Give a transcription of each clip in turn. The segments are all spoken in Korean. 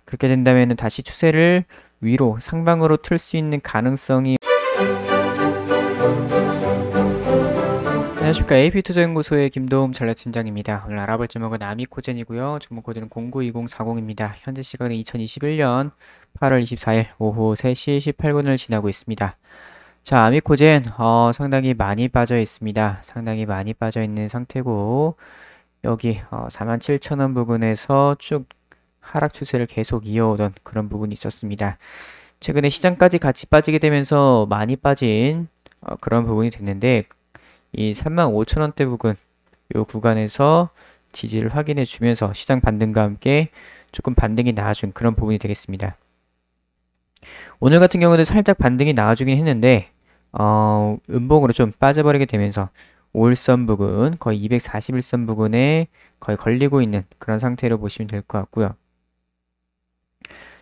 그렇게 된다면 다시 추세를 위로 상방으로 틀 수 있는 가능성이. 안녕하십니까. AP투자연구소의 김도움 전략팀장입니다. 오늘 알아볼 제목은 아미코젠이고요. 종목 코드는 092040입니다. 현재 시각은 2021년 8월 24일 오후 3시 18분을 지나고 있습니다. 자, 아미코젠 상당히 많이 빠져 있습니다. 상당히 많이 빠져 있는 상태고 여기 47,000원 부근에서 쭉 하락 추세를 계속 이어오던 그런 부분이 있었습니다. 최근에 시장까지 같이 빠지게 되면서 많이 빠진 그런 부분이 됐는데 이 35,000원대 부근 요 구간에서 지지를 확인해 주면서 시장 반등과 함께 조금 반등이 나와준 그런 부분이 되겠습니다. 오늘 같은 경우는 살짝 반등이 나와주긴 했는데 음봉으로 좀 빠져버리게 되면서 5일선 부근 거의 241선 부근에 거의 걸리고 있는 그런 상태로 보시면 될 것 같고요.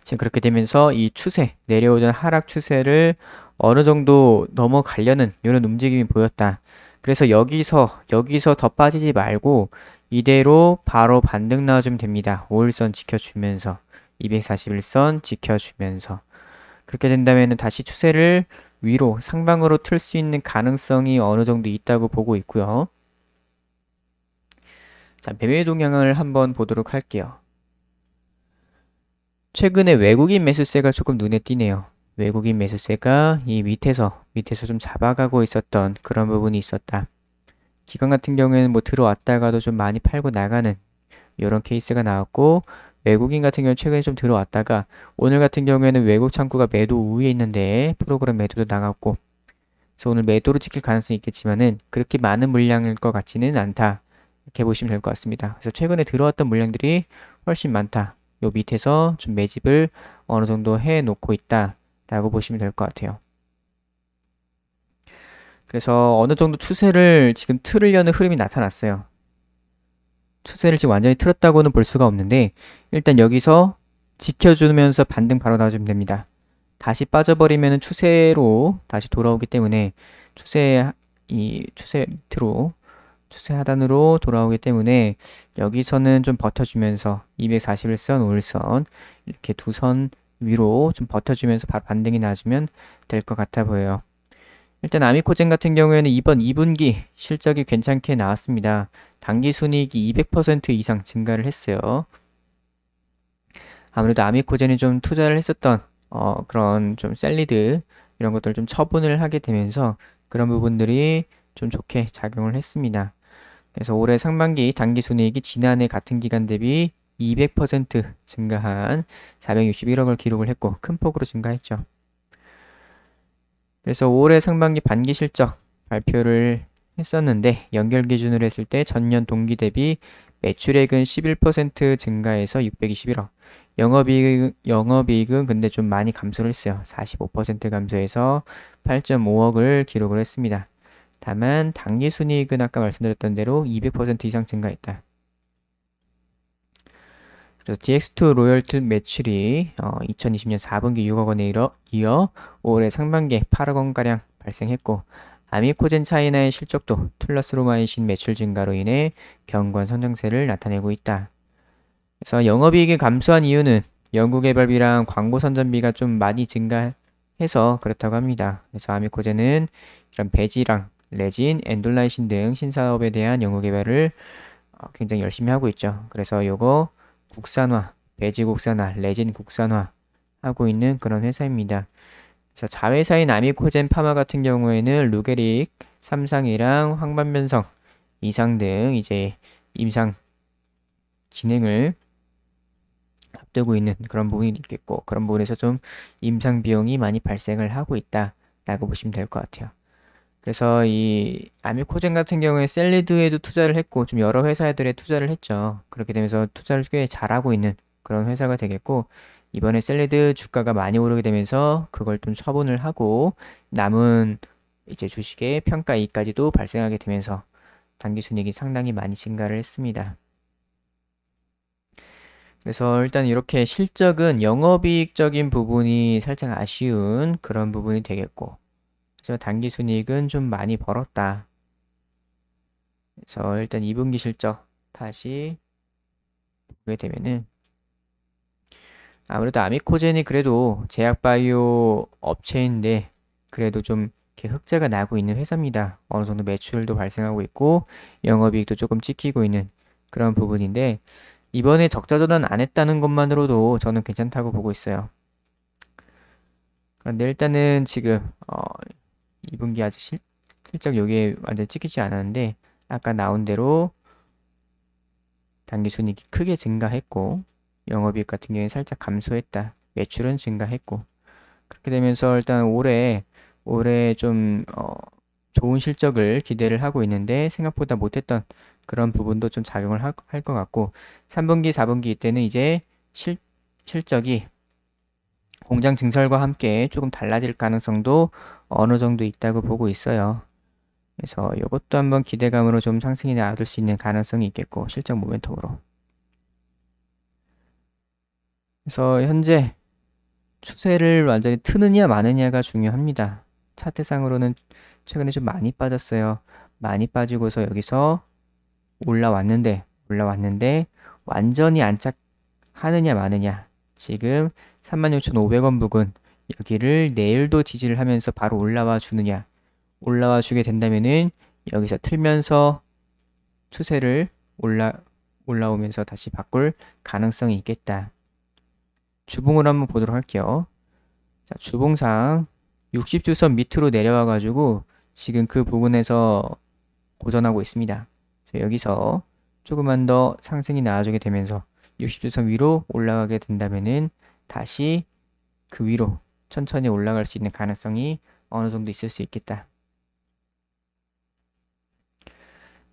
지금 그렇게 되면서 이 추세 내려오던 하락 추세를 어느 정도 넘어가려는 이런 움직임이 보였다. 그래서 여기서 더 빠지지 말고 이대로 바로 반등 나와주면 됩니다. 5일선 지켜주면서 241선 지켜주면서 그렇게 된다면 다시 추세를 위로 상방으로 틀 수 있는 가능성이 어느 정도 있다고 보고 있고요. 자, 매매 동향을 한번 보도록 할게요. 최근에 외국인 매수세가 조금 눈에 띄네요. 외국인 매수세가 이 밑에서 좀 잡아가고 있었던 그런 부분이 있었다. 기관 같은 경우에는 뭐 들어왔다가도 좀 많이 팔고 나가는 이런 케이스가 나왔고, 외국인 같은 경우는 최근에 좀 들어왔다가 오늘 같은 경우에는 외국 창구가 매도 우위에 있는데 프로그램 매도도 나갔고, 그래서 오늘 매도로 찍힐 가능성이 있겠지만은 그렇게 많은 물량일 것 같지는 않다. 이렇게 보시면 될 것 같습니다. 그래서 최근에 들어왔던 물량들이 훨씬 많다. 요 밑에서 좀 매집을 어느 정도 해 놓고 있다 라고 보시면 될 것 같아요. 그래서 어느 정도 추세를 지금 틀으려는 흐름이 나타났어요. 추세를 지금 완전히 틀었다고는 볼 수가 없는데 일단 여기서 지켜주면서 반등 바로 나와주면 됩니다. 다시 빠져버리면 추세로 다시 돌아오기 때문에 추세 밑으로 추세 하단으로 돌아오기 때문에 여기서는 좀 버텨주면서 241선, 5일선 이렇게 두 선 위로 좀 버텨주면서 바로 반등이 나와주면 될 것 같아 보여요. 일단 아미코젠 같은 경우에는 이번 2분기 실적이 괜찮게 나왔습니다. 당기순이익이 200% 이상 증가를 했어요. 아무래도 아미코젠이 좀 투자를 했었던 그런 좀 셀리드 이런 것들 좀 처분을 하게 되면서 그런 부분들이 좀 좋게 작용을 했습니다. 그래서 올해 상반기 당기순이익이 지난해 같은 기간 대비 200% 증가한 461억을 기록을 했고 큰 폭으로 증가했죠. 그래서 올해 상반기 반기 실적 발표를 했었는데 연결 기준으로 했을 때 전년 동기 대비 매출액은 11% 증가해서 621억. 영업이익은 근데 좀 많이 감소를 했어요. 45% 감소해서 8.5억을 기록을 했습니다. 다만 당기순이익은 아까 말씀드렸던 대로 200% 이상 증가했다. 그래서 DX2 로열티 매출이 2020년 4분기 6억 원에 이어 올해 상반기에 8억 원가량 발생했고 아미코젠 차이나의 실적도 툴라스로마이신 매출 증가로 인해 견고한 성장세를 나타내고 있다. 그래서 영업이익이 감소한 이유는 연구개발비랑 광고 선전비가 좀 많이 증가해서 그렇다고 합니다. 그래서 아미코젠은 이런 배지랑 레진, 엔돌라이신 등 신사업에 대한 연구개발을 굉장히 열심히 하고 있죠. 그래서 요거 국산화, 배지 국산화, 레진 국산화 하고 있는 그런 회사입니다. 그래서 자회사인 아미코젠 파마 같은 경우에는 루게릭 3상이랑 황반변성 2상 등 이제 임상 진행을 앞두고 있는 그런 부분이 있겠고 그런 부분에서 좀 임상 비용이 많이 발생을 하고 있다라고 보시면 될 것 같아요. 그래서 이 아미코젠 같은 경우에 셀리드에도 투자를 했고 좀 여러 회사들에 투자를 했죠. 그렇게 되면서 투자를 꽤 잘하고 있는 그런 회사가 되겠고 이번에 셀리드 주가가 많이 오르게 되면서 그걸 좀 처분을 하고 남은 이제 주식의 평가이익까지도 발생하게 되면서 당기순이익이 상당히 많이 증가를 했습니다. 그래서 일단 이렇게 실적은 영업이익적인 부분이 살짝 아쉬운 그런 부분이 되겠고 그래서 당기순이익은 좀 많이 벌었다. 그래서 일단 2분기 실적 다시 보게 되면은 아무래도 아미코젠이 그래도 제약바이오 업체인데 그래도 좀 이렇게 흑자가 나고 있는 회사입니다. 어느 정도 매출도 발생하고 있고 영업이익도 조금 찍히고 있는 그런 부분인데 이번에 적자 전환 안 했다는 것만으로도 저는 괜찮다고 보고 있어요. 그런데 일단은 지금 2분기 아직 실적 여기에 완전 찍히지 않았는데 아까 나온 대로 당기순이익이 크게 증가했고 영업이익 같은 경우에 살짝 감소했다. 매출은 증가했고 그렇게 되면서 일단 올해 좀 좋은 실적을 기대를 하고 있는데 생각보다 못했던 그런 부분도 좀 작용을 할 것 같고 3분기, 4분기 이때는 이제 실적이 공장 증설과 함께 조금 달라질 가능성도 어느 정도 있다고 보고 있어요. 그래서 이것도 한번 기대감으로 좀 상승이 나와줄 수 있는 가능성이 있겠고 실적 모멘텀으로. 그래서 현재 추세를 완전히 트느냐 마느냐가 중요합니다. 차트상으로는 최근에 좀 많이 빠졌어요. 많이 빠지고서 여기서 올라왔는데 완전히 안착하느냐 마느냐. 지금 36,500원 부근 여기를 내일도 지지를 하면서 바로 올라와 주느냐. 올라와 주게 된다면은 여기서 틀면서 추세를 올라오면서 다시 바꿀 가능성이 있겠다. 주봉을 한번 보도록 할게요. 자, 주봉상 60주선 밑으로 내려와 가지고 지금 그 부분에서 고전하고 있습니다. 여기서 조금만 더 상승이 나와주게 되면서 60주선 위로 올라가게 된다면은 다시 그 위로 천천히 올라갈 수 있는 가능성이 어느 정도 있을 수 있겠다.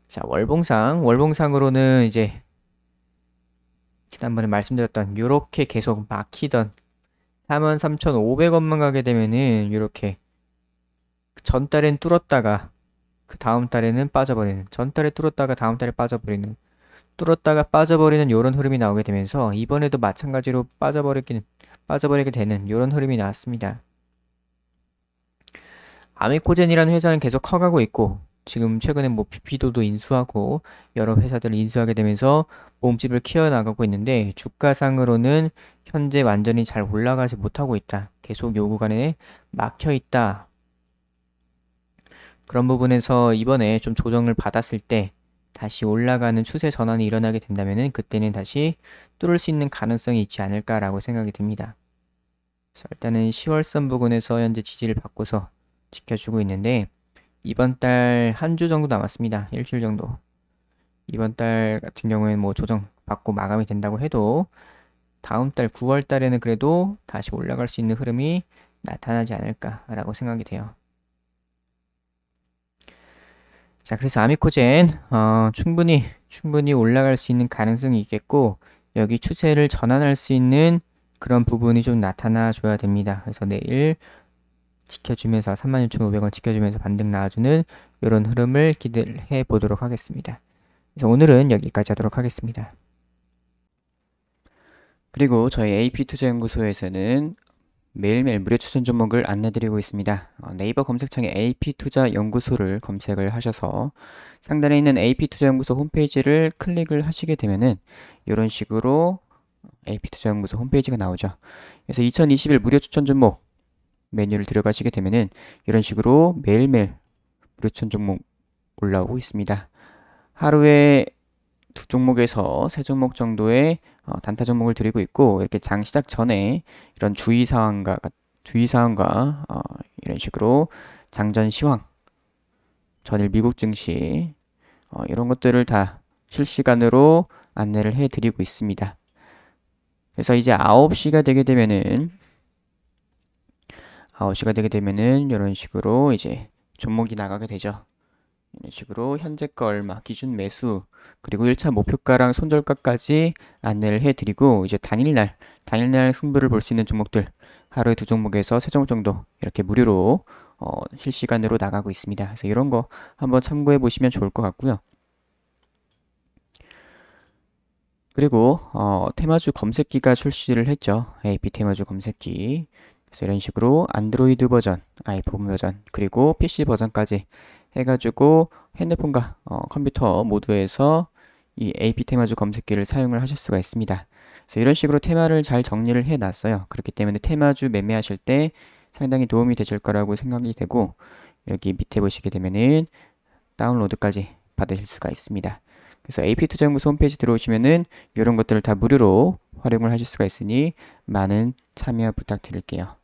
자, 월봉상으로는 이제 지난번에 말씀드렸던 요렇게 계속 막히던 43,500원만 가게 되면은 요렇게 전달엔 뚫었다가 그 다음 달에는 빠져버리는, 전달에 뚫었다가 다음 달에 빠져버리는, 뚫었다가 빠져버리는 요런 흐름이 나오게 되면서 이번에도 마찬가지로 빠져버리게 되는 요런 흐름이 나왔습니다. 아미코젠이라는 회사는 계속 커가고 있고 지금 최근에 뭐 비피도도 인수하고 여러 회사들을 인수하게 되면서 몸집을 키워나가고 있는데 주가상으로는 현재 완전히 잘 올라가지 못하고 있다. 계속 요 구간에 막혀 있다. 그런 부분에서 이번에 좀 조정을 받았을 때 다시 올라가는 추세 전환이 일어나게 된다면은 그때는 다시 뚫을 수 있는 가능성이 있지 않을까라고 생각이 듭니다. 그래서 일단은 10월선 부근에서 현재 지지를 받고서 지켜주고 있는데 이번 달 한 주 정도 남았습니다. 일주일 정도. 이번 달 같은 경우에는 뭐 조정 받고 마감이 된다고 해도 다음 달 9월 달에는 그래도 다시 올라갈 수 있는 흐름이 나타나지 않을까라고 생각이 돼요. 자, 그래서 아미코젠 충분히 올라갈 수 있는 가능성이 있겠고 여기 추세를 전환할 수 있는 그런 부분이 좀 나타나 줘야 됩니다. 그래서 내일 지켜주면서 36,500원 지켜주면서 반등 나와주는 이런 흐름을 기대해 보도록 하겠습니다. 그래서 오늘은 여기까지 하도록 하겠습니다. 그리고 저희 AP투자연구소에서는 매일매일 무료 추천 종목을 안내드리고 있습니다. 네이버 검색창에 AP투자연구소를 검색을 하셔서 상단에 있는 AP투자연구소 홈페이지를 클릭을 하시게 되면은 이런 식으로 AP투자연구소 홈페이지가 나오죠. 그래서 2021 무료 추천 종목 메뉴를 들어가시게 되면은 이런 식으로 매일매일 무료 추천 종목 올라오고 있습니다. 하루에 2종목에서 3종목 정도의 단타 종목을 드리고 있고 이렇게 장 시작 전에 이런 주의사항과 이런 식으로 장전 시황, 전일 미국 증시 이런 것들을 다 실시간으로 안내를 해드리고 있습니다. 그래서 이제 9시가 되게 되면은 이런 식으로 이제 종목이 나가게 되죠. 이런 식으로 현재가 얼마, 기준 매수, 그리고 1차 목표가랑 손절가까지 안내를 해드리고 이제 당일날 승부를 볼 수 있는 종목들 하루에 2종목에서 3종목 정도 이렇게 무료로 실시간으로 나가고 있습니다. 그래서 이런 거 한번 참고해 보시면 좋을 것 같고요. 그리고 테마주 검색기가 출시를 했죠. AP 테마주 검색기. 그래서 이런 식으로 안드로이드 버전, 아이폰 버전, 그리고 PC 버전까지 해가지고 핸드폰과 컴퓨터 모두에서 이 AP 테마주 검색기를 사용을 하실 수가 있습니다. 그래서 이런 식으로 테마를 잘 정리를 해 놨어요. 그렇기 때문에 테마주 매매하실 때 상당히 도움이 되실 거라고 생각이 되고, 여기 밑에 보시게 되면은 다운로드까지 받으실 수가 있습니다. 그래서 AP투자연구소 홈페이지 들어오시면은 이런 것들을 다 무료로 활용을 하실 수가 있으니 많은 참여 부탁드릴게요.